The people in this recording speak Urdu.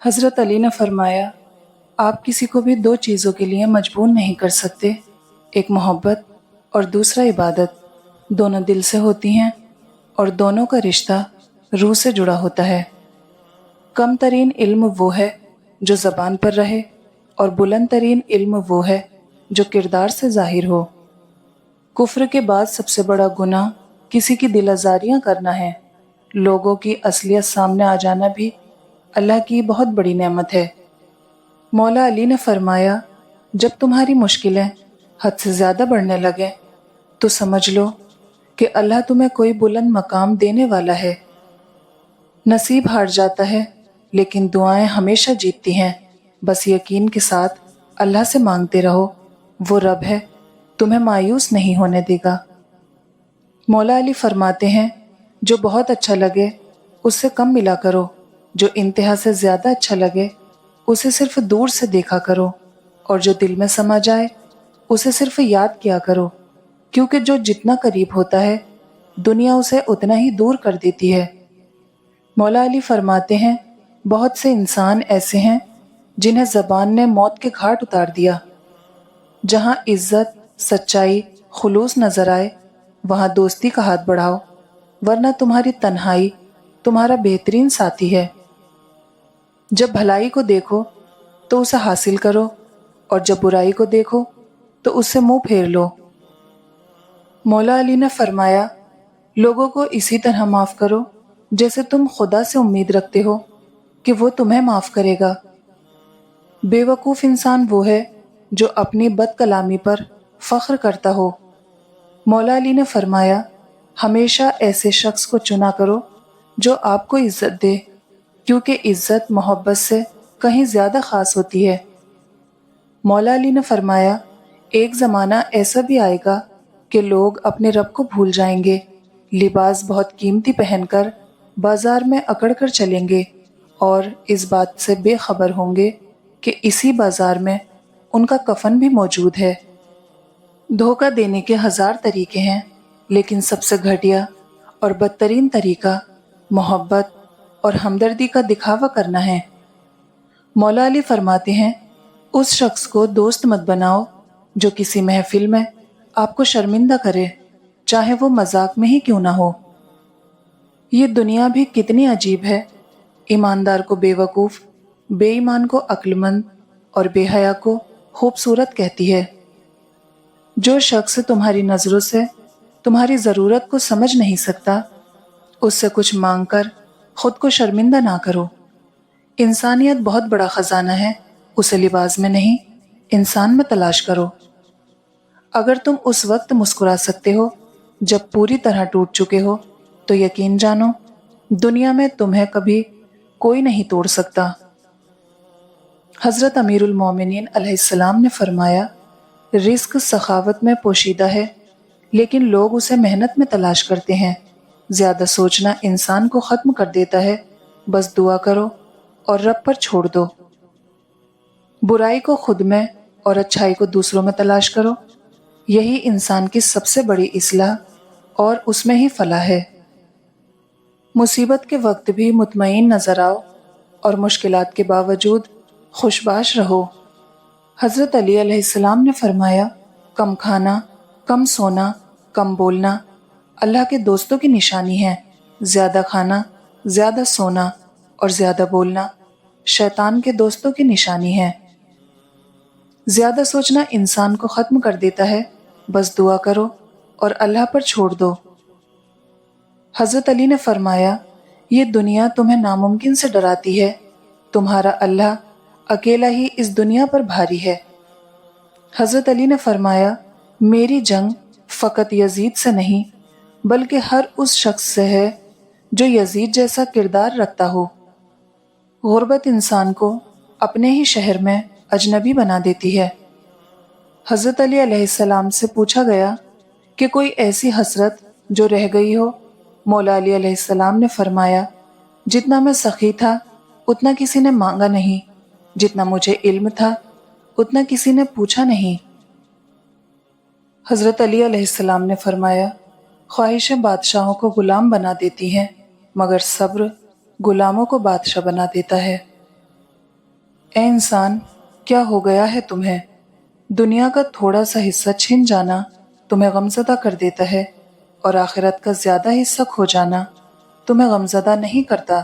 حضرت علی نے فرمایا، آپ کسی کو بھی دو چیزوں کے لیے مجبور نہیں کر سکتے، ایک محبت اور دوسرا عبادت۔ دونوں دل سے ہوتی ہیں اور دونوں کا رشتہ روح سے جڑا ہوتا ہے۔ کم ترین علم وہ ہے جو زبان پر رہے، اور بلند ترین علم وہ ہے جو کردار سے ظاہر ہو۔ کفر کے بعد سب سے بڑا گناہ کسی کی دل آزاریاں کرنا ہے۔ لوگوں کی اصلیت سامنے آ جانا بھی اللہ کی بہت بڑی نعمت ہے۔ مولا علی نے فرمایا، جب تمہاری مشکلیں حد سے زیادہ بڑھنے لگیں تو سمجھ لو کہ اللہ تمہیں کوئی بلند مقام دینے والا ہے۔ نصیب ہار جاتا ہے لیکن دعائیں ہمیشہ جیتتی ہیں۔ بس یقین کے ساتھ اللہ سے مانگتے رہو، وہ رب ہے، تمہیں مایوس نہیں ہونے دے گا۔ مولا علی فرماتے ہیں، جو بہت اچھا لگے اس سے کم ملا کرو، جو انتہا سے زیادہ اچھا لگے اسے صرف دور سے دیکھا کرو، اور جو دل میں سما جائے اسے صرف یاد کیا کرو، کیونکہ جو جتنا قریب ہوتا ہے دنیا اسے اتنا ہی دور کر دیتی ہے۔ مولا علی فرماتے ہیں، بہت سے انسان ایسے ہیں جنہیں زبان نے موت کے گھاٹ اتار دیا۔ جہاں عزت، سچائی، خلوص نظر آئے وہاں دوستی کا ہاتھ بڑھاؤ، ورنہ تمہاری تنہائی تمہارا بہترین ساتھی ہے۔ جب بھلائی کو دیکھو تو اسے حاصل کرو، اور جب برائی کو دیکھو تو اس سے منہ پھیر لو۔ مولا علی نے فرمایا، لوگوں کو اسی طرح معاف کرو جیسے تم خدا سے امید رکھتے ہو کہ وہ تمہیں معاف کرے گا۔ بے وقوف انسان وہ ہے جو اپنی بد کلامی پر فخر کرتا ہو۔ مولا علی نے فرمایا، ہمیشہ ایسے شخص کو چنا کرو جو آپ کو عزت دے، کیونکہ عزت محبت سے کہیں زیادہ خاص ہوتی ہے۔ مولا علی نے فرمایا، ایک زمانہ ایسا بھی آئے گا کہ لوگ اپنے رب کو بھول جائیں گے، لباس بہت قیمتی پہن کر بازار میں اکڑ کر چلیں گے، اور اس بات سے بے خبر ہوں گے کہ اسی بازار میں ان کا کفن بھی موجود ہے۔ دھوکہ دینے کے ہزار طریقے ہیں، لیکن سب سے گھٹیا اور بدترین طریقہ محبت اور ہمدردی کا دکھاوا کرنا ہے۔ مولا علی فرماتے ہیں، اس شخص کو دوست مت بناؤ جو کسی محفل میں آپ کو شرمندہ کرے، چاہے وہ مذاق میں ہی کیوں نہ ہو۔ یہ دنیا بھی کتنی عجیب ہے، ایماندار کو بے وقوف، بے ایمان کو عقل مند، اور بے حیا کو خوبصورت کہتی ہے۔ جو شخص تمہاری نظروں سے تمہاری ضرورت کو سمجھ نہیں سکتا، اس سے کچھ مانگ کر خود کو شرمندہ نہ کرو۔ انسانیت بہت بڑا خزانہ ہے، اسے لباس میں نہیں انسان میں تلاش کرو۔ اگر تم اس وقت مسکرا سکتے ہو جب پوری طرح ٹوٹ چکے ہو، تو یقین جانو دنیا میں تمہیں کبھی کوئی نہیں توڑ سکتا۔ حضرت امیر المومنین علیہ السلام نے فرمایا، رزق سخاوت میں پوشیدہ ہے، لیکن لوگ اسے محنت میں تلاش کرتے ہیں۔ زیادہ سوچنا انسان کو ختم کر دیتا ہے، بس دعا کرو اور رب پر چھوڑ دو۔ برائی کو خود میں اور اچھائی کو دوسروں میں تلاش کرو، یہی انسان کی سب سے بڑی اصلاح اور اس میں ہی فلاح ہے۔ مصیبت کے وقت بھی مطمئن نظر آؤ، اور مشکلات کے باوجود خوشباش رہو۔ حضرت علی علیہ السلام نے فرمایا، کم کھانا، کم سونا، کم بولنا اللہ کے دوستوں کی نشانی ہے، زیادہ کھانا، زیادہ سونا اور زیادہ بولنا شیطان کے دوستوں کی نشانی ہے۔ زیادہ سوچنا انسان کو ختم کر دیتا ہے، بس دعا کرو اور اللہ پر چھوڑ دو۔ حضرت علی نے فرمایا، یہ دنیا تمہیں ناممکن سے ڈراتی ہے، تمہارا اللہ اکیلا ہی اس دنیا پر بھاری ہے۔ حضرت علی نے فرمایا، میری جنگ فقط یزید سے نہیں بلکہ ہر اس شخص سے ہے جو یزید جیسا کردار رکھتا ہو۔ غربت انسان کو اپنے ہی شہر میں اجنبی بنا دیتی ہے۔ حضرت علی علیہ السلام سے پوچھا گیا کہ کوئی ایسی حسرت جو رہ گئی ہو؟ مولا علی علیہ السلام نے فرمایا، جتنا میں سخی تھا اتنا کسی نے مانگا نہیں، جتنا مجھے علم تھا اتنا کسی نے پوچھا نہیں۔ حضرت علی علیہ السلام نے فرمایا، خواہشیں بادشاہوں کو غلام بنا دیتی ہیں، مگر صبر غلاموں کو بادشاہ بنا دیتا ہے۔ اے انسان، کیا ہو گیا ہے تمہیں؟ دنیا کا تھوڑا سا حصہ چھن جانا تمہیں غمزدہ کر دیتا ہے، اور آخرت کا زیادہ حصہ کھو جانا تمہیں غمزدہ نہیں کرتا۔